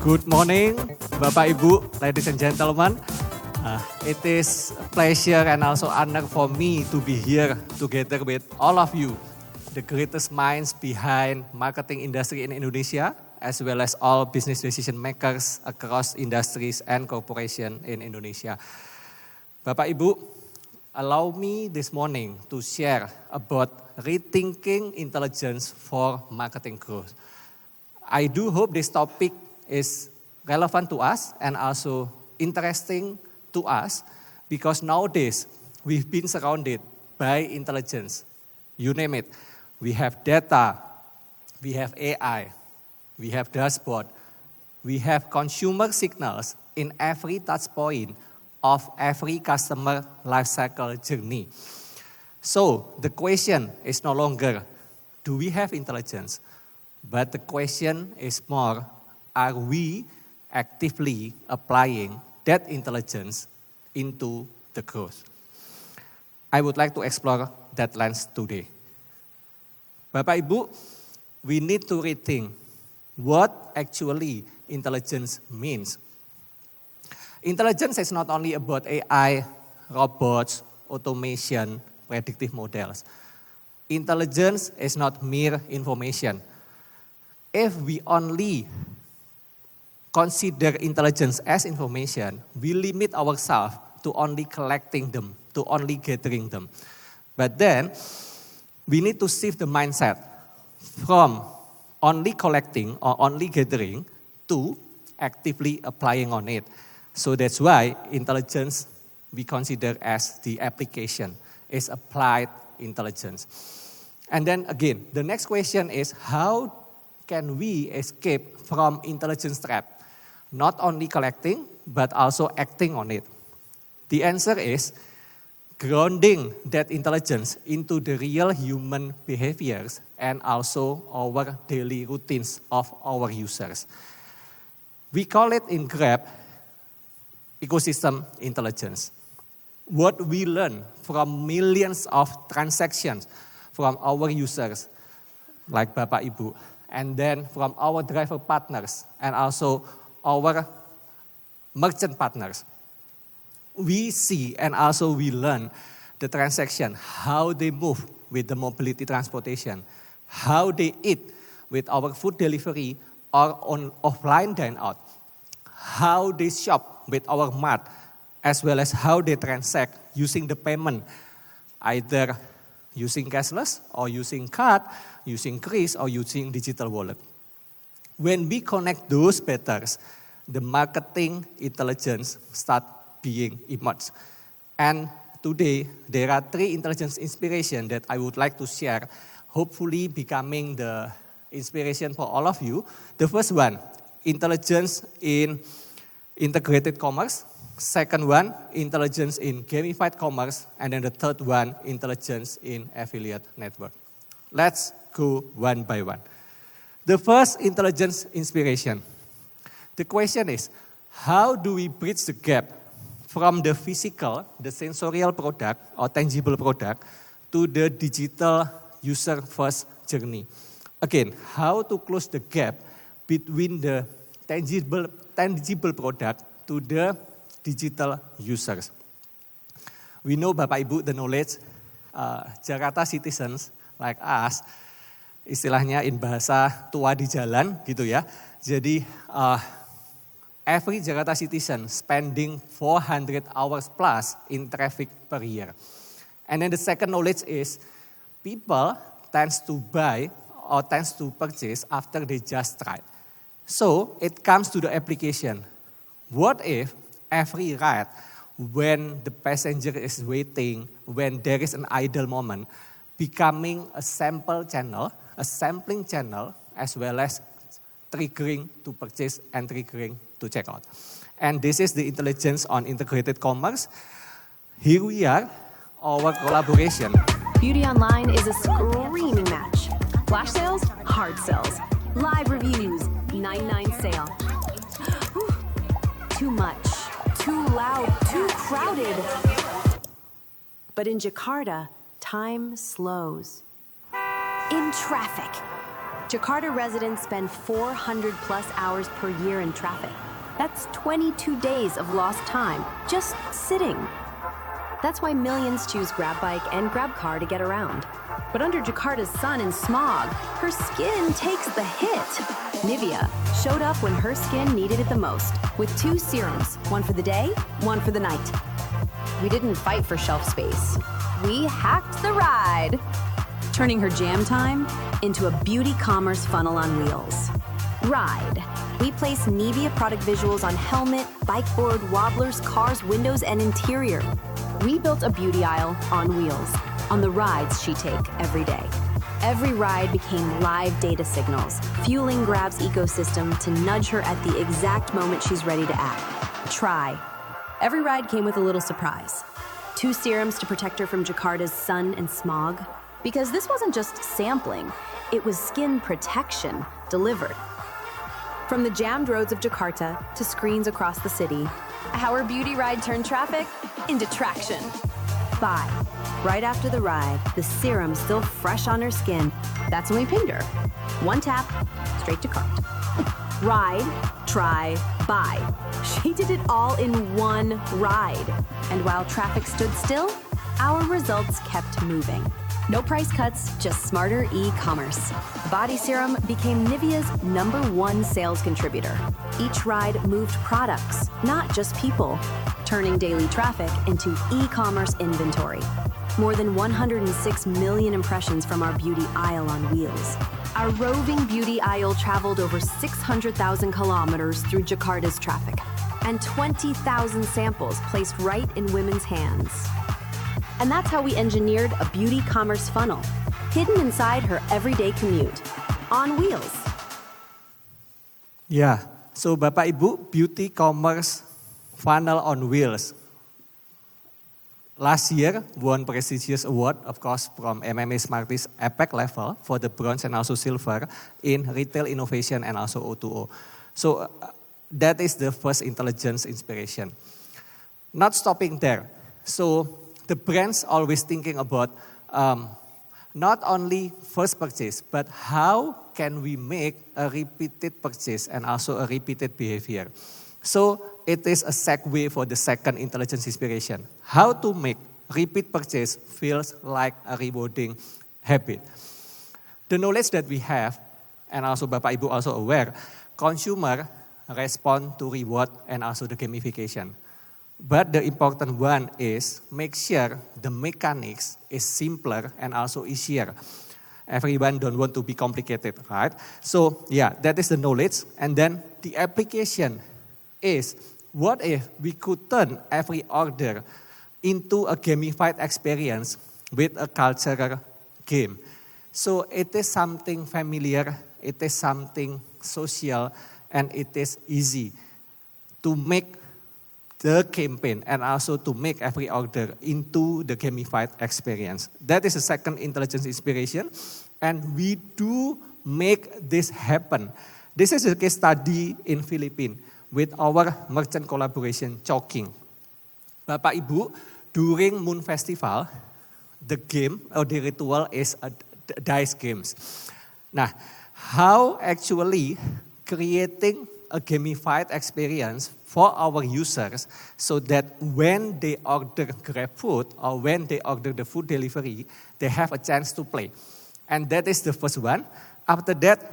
Good morning, Bapak Ibu, ladies and gentlemen. It is a pleasure and also honor for me to be here together with all of you, the greatest minds behind marketing industry in Indonesia, as well as all business decision makers across industries and corporation in Indonesia. Bapak Ibu, allow me this morning to share about rethinking intelligence for marketing growth. I do hope this topic is relevant to us and also interesting to us because nowadays we've been surrounded by intelligence. You name it. We have data, we have AI, we have dashboard, we have consumer signals in every touch point of every customer lifecycle journey. So the question is no longer, do we have intelligence? But the question is more, are we actively applying that intelligence into the growth? I would like to explore that lens today. Bapak Ibu, we need to rethink what actually intelligence means. Intelligence is not only about AI, robots, automation, predictive models. Intelligence is not mere information. If we only consider intelligence as information, we limit ourselves to only collecting them, to only gathering them. But then, we need to shift the mindset from only collecting or only gathering to actively applying on it. So that's why intelligence we consider as the application, is applied intelligence. And then again, the next question is how can we escape from intelligence trap? Not only collecting, but also acting on it. The answer is grounding that intelligence into the real human behaviors and also our daily routines of our users. We call it in Grab ecosystem intelligence. What we learn from millions of transactions from our users, like Bapak Ibu, and then from our driver partners and also our merchant partners. We see and also we learn the transaction, how they move with the mobility transportation, how they eat with our food delivery or on offline dine out, how they shop with our mart, as well as how they transact using the payment, either using cashless or using card, using Kris or using digital wallet. When we connect those patterns, the marketing intelligence start being emerged. And today, there are 3 intelligence inspiration that I would like to share, hopefully becoming the inspiration for all of you. The first one, intelligence in integrated commerce. Second one, intelligence in gamified commerce. And then the third one, intelligence in affiliate network. Let's go one by one. The first intelligence inspiration. The question is, how do we bridge the gap from the physical, the sensorial product or tangible product to the digital user-first journey? Again, how to close the gap between the tangible product to the digital users. We know Bapak Ibu, the knowledge, Jakarta citizens like us, istilahnya in bahasa tua di jalan gitu ya. Jadi every Jakarta citizen spending 400 hours plus in traffic per year. And then the second knowledge is people tends to buy or tends to purchase after they just tried. So it comes to the application. What if every ride, when the passenger is waiting, when there is an idle moment, becoming a sample channel, a sampling channel, as well as triggering to purchase and triggering to check out. And this is the intelligence on integrated commerce. Here we are, our collaboration. Beauty online is a screaming match. Flash sales, hard sales. Live reviews, 99 sale. Whew. Too much, too loud, too crowded. But in Jakarta, time slows. In traffic, Jakarta residents spend 400 plus hours per year in traffic. That's 22 days of lost time just sitting. That's why millions choose GrabBike and GrabCar to get around. But under Jakarta's sun and smog, her skin takes the hit. Nivea showed up when her skin needed it the most, with 2 serums, one for the day, one for the night. We didn't fight for shelf space. We hacked the ride, turning her jam time into a beauty commerce funnel on wheels. Ride. We place Nivea product visuals on helmet, bike board, wobblers, cars, windows, and interior. We built a beauty aisle on wheels, on the rides she take every day. Every ride became live data signals, fueling Grab's ecosystem to nudge her at the exact moment she's ready to act. Try. Every ride came with a little surprise. 2 serums to protect her from Jakarta's sun and smog. Because this wasn't just sampling, it was skin protection delivered. From the jammed roads of Jakarta to screens across the city, our beauty ride turned traffic into traction. Buy. Right after the ride, the serum still fresh on her skin. That's when we pinged her. 1 tap, straight to cart. Ride, try, buy. She did it all in one ride. And while traffic stood still, our results kept moving. No price cuts, just smarter e-commerce. Body serum became Nivea's #1 sales contributor. Each ride moved products, not just people, turning daily traffic into e-commerce inventory. More than 106 million impressions from our beauty aisle on wheels. Our roving beauty aisle traveled over 600,000 kilometers through Jakarta's traffic, and 20,000 samples placed right in women's hands. And that's how we engineered a beauty commerce funnel, hidden inside her everyday commute, on wheels. Yeah, so Bapak Ibu, beauty commerce funnel on wheels. Last year, won prestigious award, of course, from MMA Smarties APEC level for the bronze and also silver in retail innovation and also O2O. So that is the first intelligence inspiration. Not stopping there. So the brands always thinking about not only first purchase, but how can we make a repeated purchase and also a repeated behavior. So it is a segue for the second intelligence inspiration. How to make repeat purchase feels like a rewarding habit. The knowledge that we have, and also Bapak Ibu also aware, consumer respond to reward and also the gamification. But the important one is make sure the mechanics is simpler and also easier. Everyone don't want to be complicated, right? So yeah, that is the knowledge. And then the application is, what if we could turn every order into a gamified experience with a cultural game? So it is something familiar, it is something social, and it is easy to make the campaign and also to make every order into the gamified experience. That is the second intelligence inspiration, and we do make this happen. This is a case study in Philippines with our merchant collaboration, Chowking. Bapak Ibu, during Moon Festival, the game or the ritual is dice games. Now, how actually creating a gamified experience for our users so that when they order GrabFood or when they order the food delivery, they have a chance to play. And that is the first one. After that,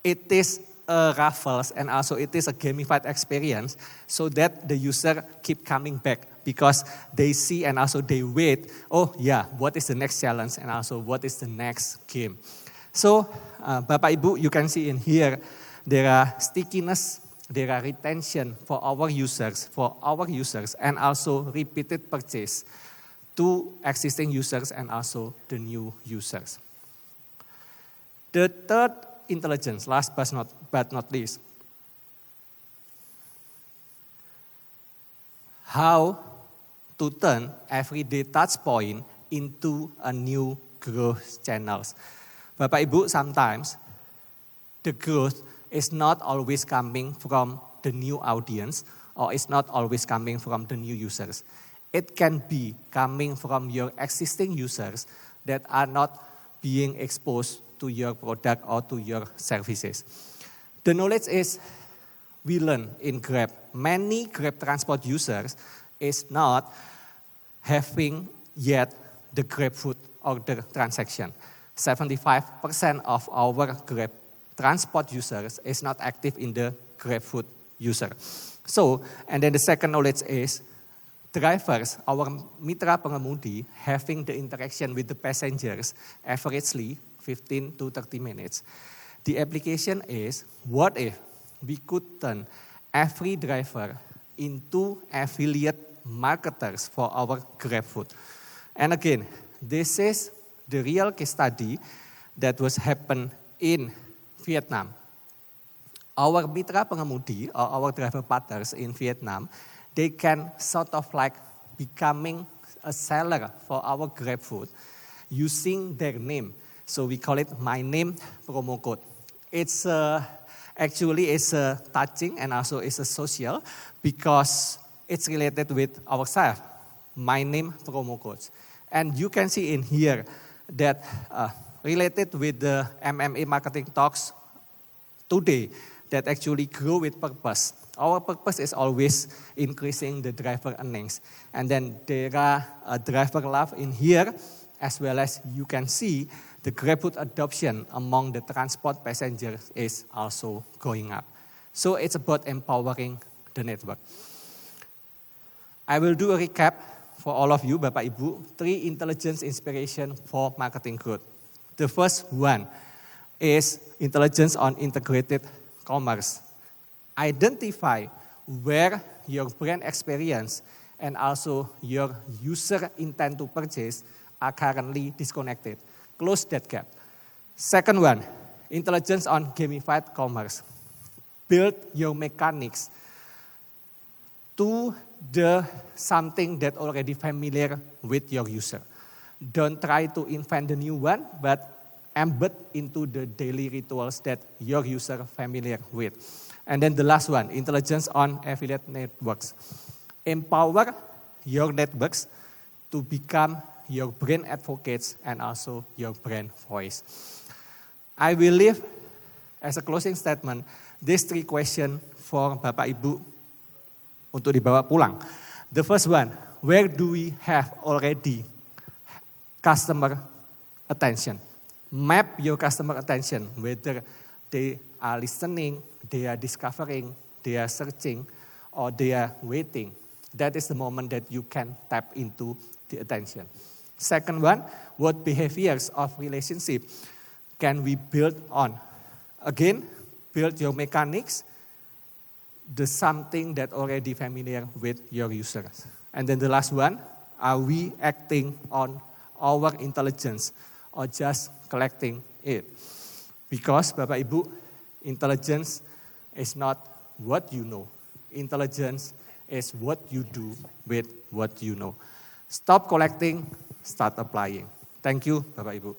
it is a raffles and also it is a gamified experience so that the user keep coming back because they see and also they wait, oh yeah, what is the next challenge and also what is the next game. So Bapak Ibu, you can see in here, there are stickiness, there are retention for our users, and also repeated purchase to existing users and also the new users. The third intelligence, last but not least, how to turn everyday touch point into a new growth channels. Bapak Ibu, sometimes the growth is not always coming from the new audience or it's not always coming from the new users. It can be coming from your existing users that are not being exposed to your product or to your services. The knowledge is we learn in Grab. Many Grab transport users is not having yet the GrabFood order transaction. 75% of our Grab transport users is not active in the GrabFood user. So, and then the second knowledge is drivers, our mitra pengemudi, having the interaction with the passengers averagely 15 to 30 minutes. The application is, what if we could turn every driver into affiliate marketers for our GrabFood? And again, this is the real case study that was happened in Vietnam. Our mitra pengemudi or our driver partners in Vietnam, they can sort of like becoming a seller for our GrabFood using their name. So we call it My Name promo code. It's actually it's touching and also it's a social because it's related with ourselves. My Name promo codes. And you can see in here that related with the MMA marketing talks today that actually grow with purpose. Our purpose is always increasing the driver earnings. And then there are a driver love in here, as well as you can see the GrabFood adoption among the transport passengers is also going up. So it's about empowering the network. I will do a recap for all of you, Bapak Ibu, 3 intelligence inspiration for marketing growth. The first one is intelligence on integrated commerce. Identify where your brand experience and also your user intent to purchase are currently disconnected. Close that gap. Second one, intelligence on gamified commerce. Build your mechanics to the something that already familiar with your user. Don't try to invent the new one, but embed into the daily rituals that your user familiar with. And then the last one, intelligence on affiliate networks. Empower your networks to become your brand advocates and also your brand voice. I will leave as a closing statement these 3 questions for Bapak Ibu untuk dibawa pulang. The first one, where do we have already customer attention? Map your customer attention, whether they are listening, they are discovering, they are searching, or they are waiting. That is the moment that you can tap into the attention. Second one, what behaviors of relationship can we build on? Again, build your mechanics, the something that already familiar with your users. And then the last one, are we acting on our intelligence or just collecting it? Because Bapak Ibu, intelligence is not what you know. Intelligence is what you do with what you know. Stop collecting, start applying. Thank you, Bapak Ibu.